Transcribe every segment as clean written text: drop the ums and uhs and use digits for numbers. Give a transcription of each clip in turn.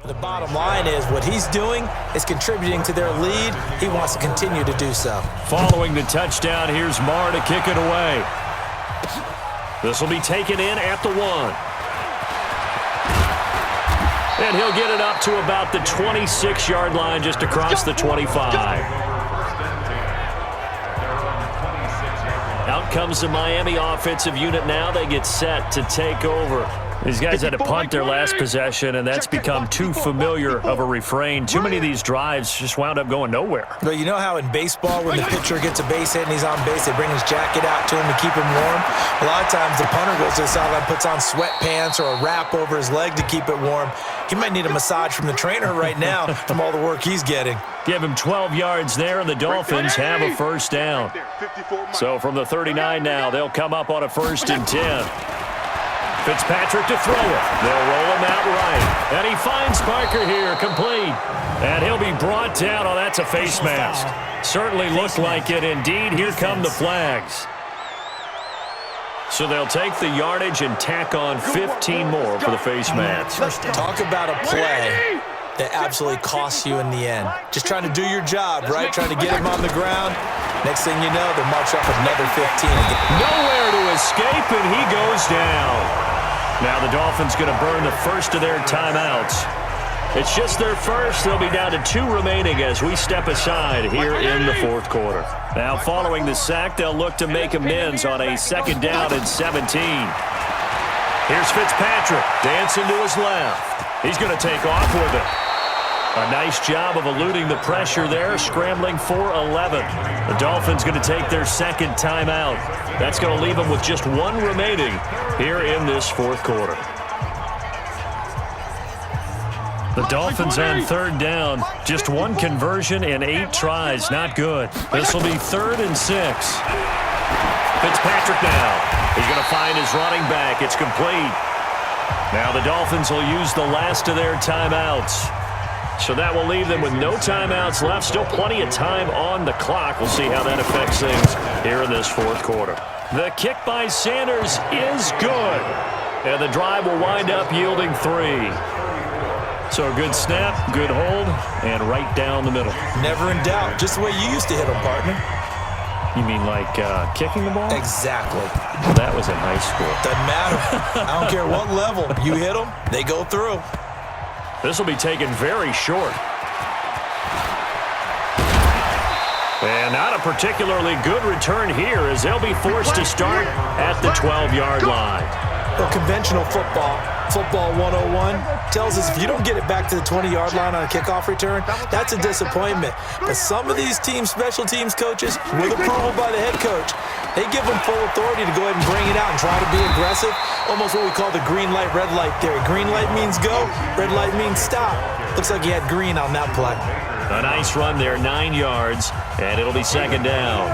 The bottom line is what he's doing is contributing to their lead. He wants to continue to do so. Following the touchdown, here's Marr to kick it away. This will be taken in at the 1. And he'll get it up to about the 26-yard line just across the 25. Out comes the Miami offensive unit now. They get set to take over. These guys had to punt their last possession, and that's become too familiar of a refrain. Too many of these drives just wound up going nowhere. But you know how in baseball, when the pitcher gets a base hit and he's on base, they bring his jacket out to him to keep him warm? A lot of times the punter goes to the sideline, puts on sweatpants or a wrap over his leg to keep it warm. He might need a massage from the trainer right now from all the work he's getting. Give him 12 yards there, and the Dolphins have a first down. So from the 39 now, they'll come up on a 1st and 10. Fitzpatrick to throw it. They'll roll him out right. And he finds Parker here, complete. And he'll be brought down. Oh, that's a face mask. Certainly looked like it. Indeed, here come the flags. So they'll take the yardage and tack on 15 more for the face mask. Talk about a play that absolutely costs you in the end. Just trying to do your job, right? Trying to get him on the ground. Next thing you know, they'll march up another 15. Nowhere to escape, and he goes down. Now the Dolphins going to burn the first of their timeouts. It's just their first. They'll be down to 2 remaining as we step aside here in the 4th quarter. Now following the sack, they'll look to make amends on a 2nd down and 17. Here's Fitzpatrick dancing to his left. He's going to take off with it. A nice job of eluding the pressure there, scrambling for 11. The Dolphins going to take their 2nd timeout. That's going to leave them with just 1 remaining here in this 4th quarter. The Dolphins on 3rd down. Just 1 conversion in 8 tries. Not good. This will be 3rd and 6. Fitzpatrick now. He's going to find his running back. It's complete. Now the Dolphins will use the last of their timeouts. So that will leave them with no timeouts left. Still plenty of time on the clock. We'll see how that affects things here in this 4th quarter. The kick by Sanders is good. And the drive will wind up yielding 3. So a good snap, good hold, and right down the middle. Never in doubt. Just the way you used to hit them, partner. You mean like kicking the ball? Exactly. That was in high school. Doesn't matter. I don't care what level. You hit them, they go through. This will be taken very short. And not a particularly good return here as they'll be forced to start at the 12-yard line. Well, conventional football 101, tells us if you don't get it back to the 20-yard line on a kickoff return, that's a disappointment. But some of these teams, special teams coaches, with approval by the head coach, they give them full authority to go ahead and bring it out and try to be aggressive. Almost what we call the green light, red light theory. Green light means go, red light means stop. Looks like he had green on that play. A nice run there, 9 yards, and it'll be 2nd down.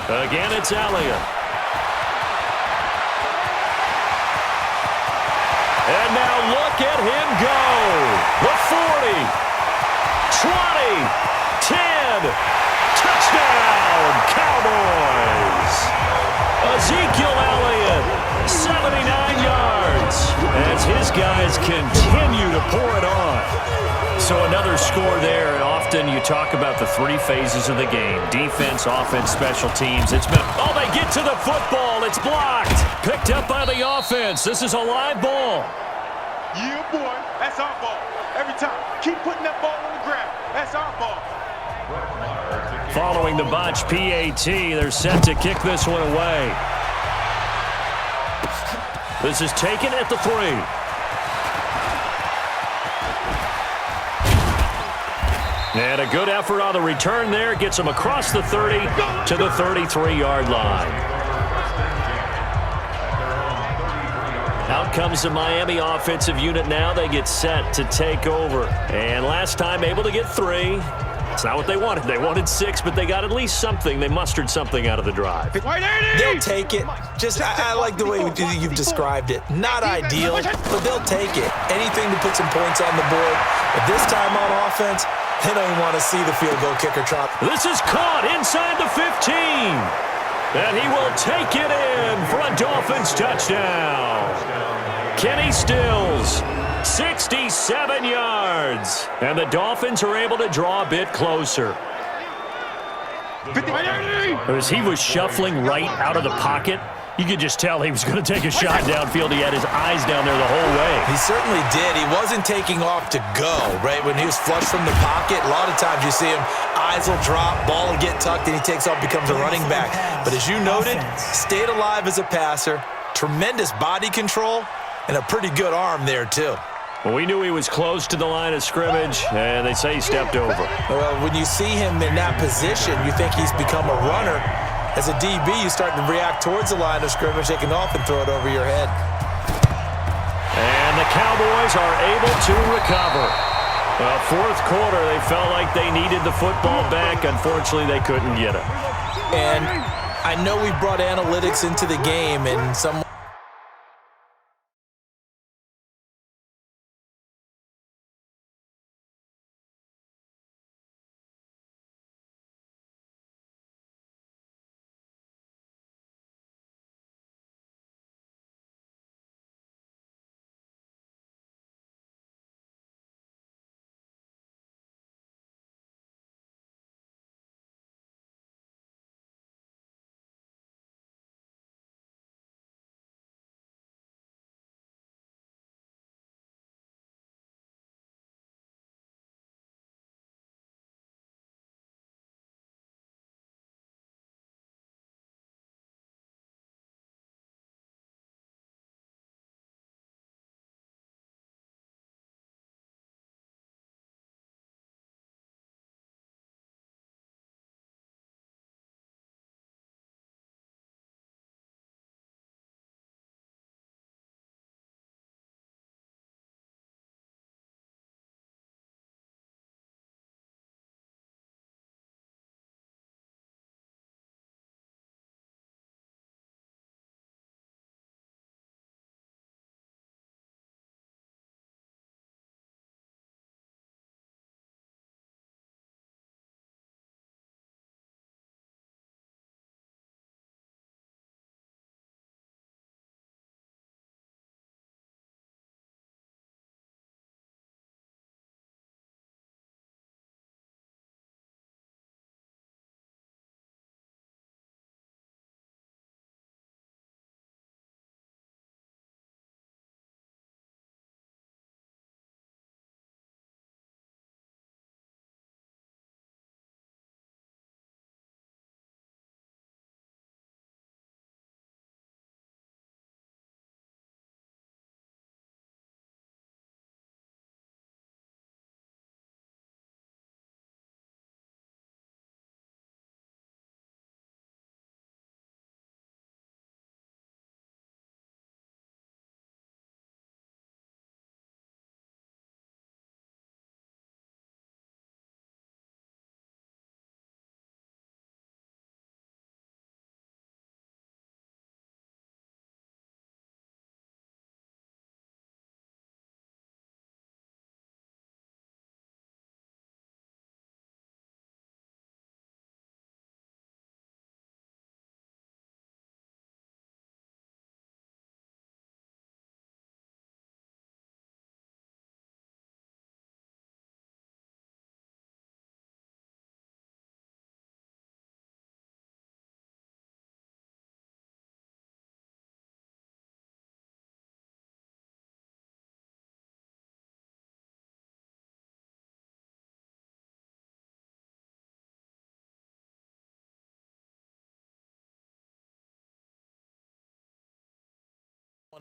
Again, it's Elliott. And now look at him go. The 40, 20, 10, touchdown, Cowboys. Ezekiel Elliott, 79 yards, as his guys continue to pour it on. So another score there, and often you talk about the 3 phases of the game. Defense, offense, special teams. It's been, oh, they get to the football. It's blocked. Picked up by the offense. This is a live ball. Yeah, boy. That's our ball. Every time. Keep putting that ball on the ground. That's our ball. Following the botch PAT, they're set to kick this one away. This is taken at the 3. And a good effort on the return there. Gets him across the 30 to the 33-yard line. Out comes the Miami offensive unit now. They get set to take over. And last time able to get 3. It's not what they wanted. They wanted 6, but they got at least something. They mustered something out of the drive. They'll take it. Just, I like the way you've described it. Not ideal, but they'll take it. Anything to put some points on the board. But this time on offense, they don't even want to see the field goal kicker drop. This is caught inside the 15. And he will take it in for a Dolphins touchdown. Kenny Stills, 67 yards. And the Dolphins are able to draw a bit closer. As he was shuffling right out of the pocket, you could just tell he was going to take a shot downfield. He had his eyes down there the whole way. He certainly did. He wasn't taking off to go, right? When he was flushed from the pocket, a lot of times you see him, eyes will drop, ball will get tucked, and he takes off, becomes a running back. But as you noted, stayed alive as a passer, tremendous body control, and a pretty good arm there, too. Well, we knew he was close to the line of scrimmage, and they say he stepped over. Well, when you see him in that position, you think he's become a runner. As a DB, you start to react towards the line of scrimmage, taking off and throw it over your head. And the Cowboys are able to recover. Well, fourth quarter, they felt like they needed the football back. Unfortunately, they couldn't get it. And I know we brought analytics into the game, and some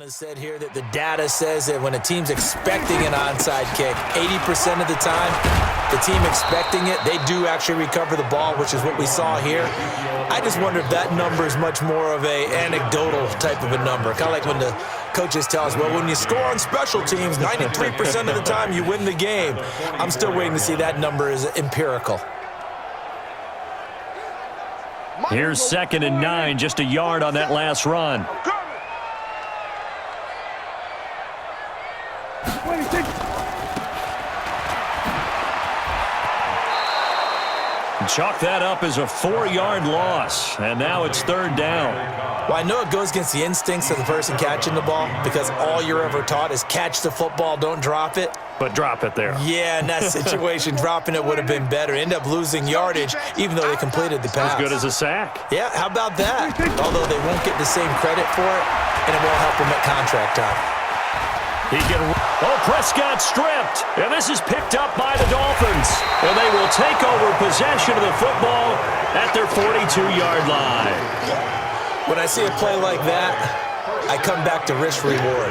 has said here that the data says that when a team's expecting an onside kick, 80% of the time, the team expecting it, they do actually recover the ball, which is what we saw here. I just wonder if that number is much more of a anecdotal type of a number. Kind of like when the coaches tell us, well, when you score on special teams, 93% of the time you win the game. I'm still waiting to see that number is empirical. Here's 2nd and 9, just a yard on that last run. Chalk that up as a 4-yard loss, and now it's third down. Well, I know it goes against the instincts of the person catching the ball because all you're ever taught is catch the football, don't drop it. But drop it there. Yeah, in that situation, dropping it would have been better. End up losing yardage, even though they completed the pass. As good as a sack. Yeah, how about that? Although they won't get the same credit for it, and it won't help them at contract time. Prescott stripped, and this is picked up by the Dolphins. And they will take over possession of the football at their 42-yard line. When I see a play like that, I come back to risk-reward.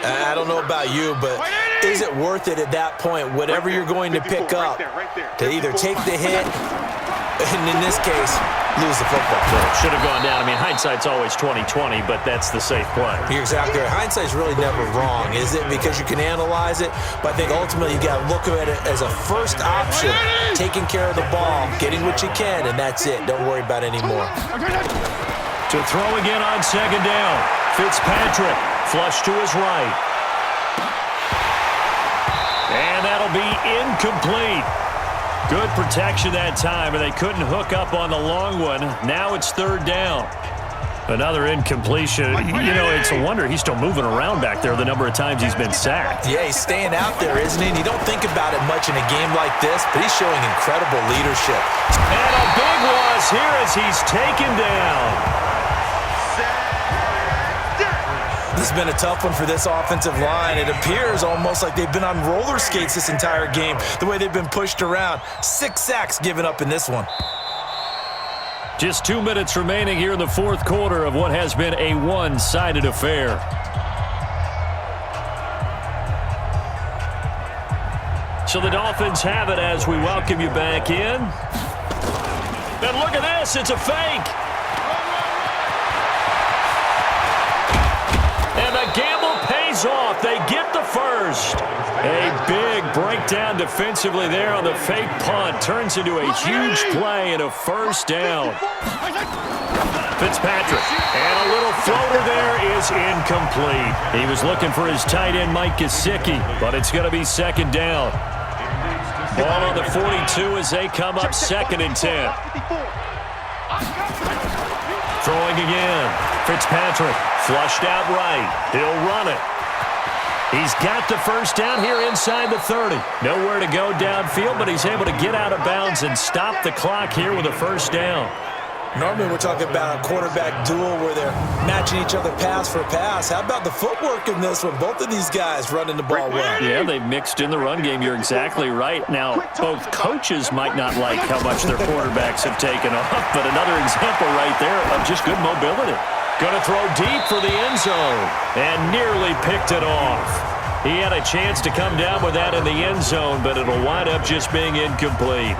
I don't know about you, but is it worth it at that point, whatever you're going to pick up, to either take the hit, and in this case, lose the football? Should have gone down. I mean, hindsight's always 20/20, but that's the safe play. You're exactly right. Hindsight's really never wrong, is it? Because you can analyze it, but I think ultimately you got to look at it as a first option, taking care of the ball, getting what you can, and that's it. Don't worry about any more. To throw again on second down. Fitzpatrick, flush to his right. And that'll be incomplete. Good protection that time, and they couldn't hook up on the long one. Now it's third down. Another incompletion. You know, it's a wonder he's still moving around back there the number of times he's been sacked. Yeah, he's staying out there, isn't he? And you don't think about it much in a game like this, but he's showing incredible leadership. And a big loss here as he's taken down. This has been a tough one for this offensive line. It appears almost like they've been on roller skates this entire game, the way they've been pushed around. 6 sacks given up in this one. Just 2 minutes remaining here in the fourth quarter of what has been a one-sided affair. So the Dolphins have it as we welcome you back in. And look at this, it's a fake. And the gamble pays off. They get the first. A big breakdown defensively there on the fake punt. Turns into a huge play and a first down. Fitzpatrick. And a little floater there is incomplete. He was looking for his tight end, Mike Gesicki, but it's going to be second down. Ball on the 42 as they come up 2nd and 10. Throwing again. Fitzpatrick flushed out right. He'll run it. He's got the first down here inside the 30. Nowhere to go downfield, but he's able to get out of bounds and stop the clock here with a first down. Normally we're talking about a quarterback duel where they're matching each other pass for pass. How about the footwork in this one? Both of these guys running the ball well. Yeah, they've mixed in the run game. You're exactly right. Now, both coaches might not like how much their quarterbacks have taken off, but another example right there of just good mobility. Going to throw deep for the end zone and nearly picked it off. He had a chance to come down with that in the end zone, but it'll wind up just being incomplete.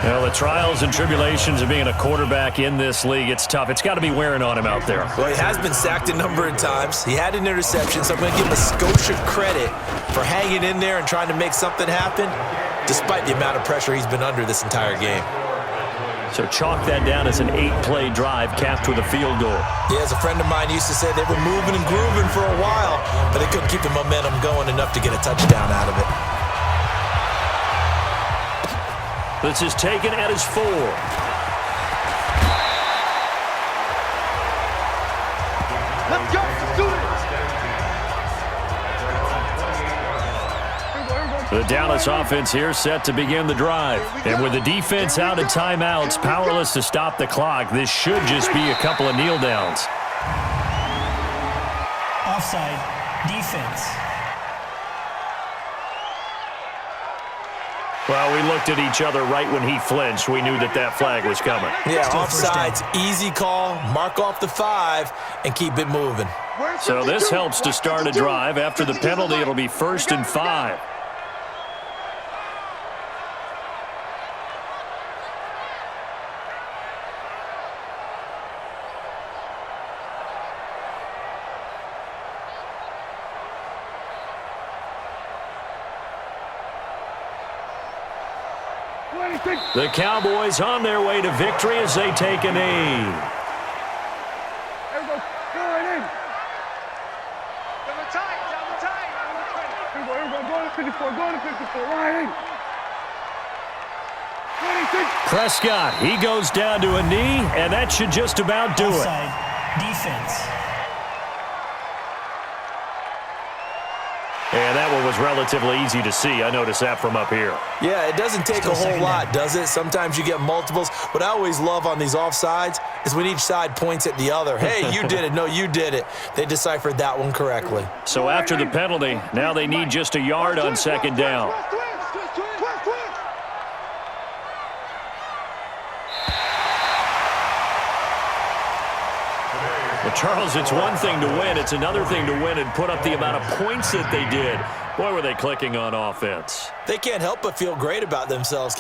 Well, the trials and tribulations of being a quarterback in this league, it's tough. It's got to be wearing on him out there. Well, he has been sacked a number of times. He had an interception, so I'm going to give him a Scotia credit for hanging in there and trying to make something happen, despite the amount of pressure he's been under this entire game. So chalk that down as an 8-play drive capped with a field goal. Yeah, as a friend of mine used to say, they were moving and grooving for a while, but they couldn't keep the momentum going enough to get a touchdown out of it. This is taken at his 4. Let's go. Let's do it. The Dallas offense here set to begin the drive. And with the defense out of timeouts, powerless to stop the clock, this should just be a couple of kneel downs. Offside, defense. Well, we looked at each other right when he flinched. We knew that that flag was coming. Yeah, offsides, easy call, mark off the 5, and keep it moving. So this helps to start a drive. After the penalty, it'll be 1st and 5. The Cowboys on their way to victory as they take a knee. Prescott, he goes down to a knee, and that should just about do it. Offside. Defense. And that one was relatively easy to see. I noticed that from up here. Yeah, it doesn't take a whole lot, does it? Sometimes you get multiples. What I always love on these offsides is when each side points at the other. Hey, you did it. No, you did it. They deciphered that one correctly. So after the penalty, now they need just a yard on second down. Well, Charles, it's one thing to win. It's another thing to win and put up the amount of points that they did. Boy, were they clicking on offense. They can't help but feel great about themselves.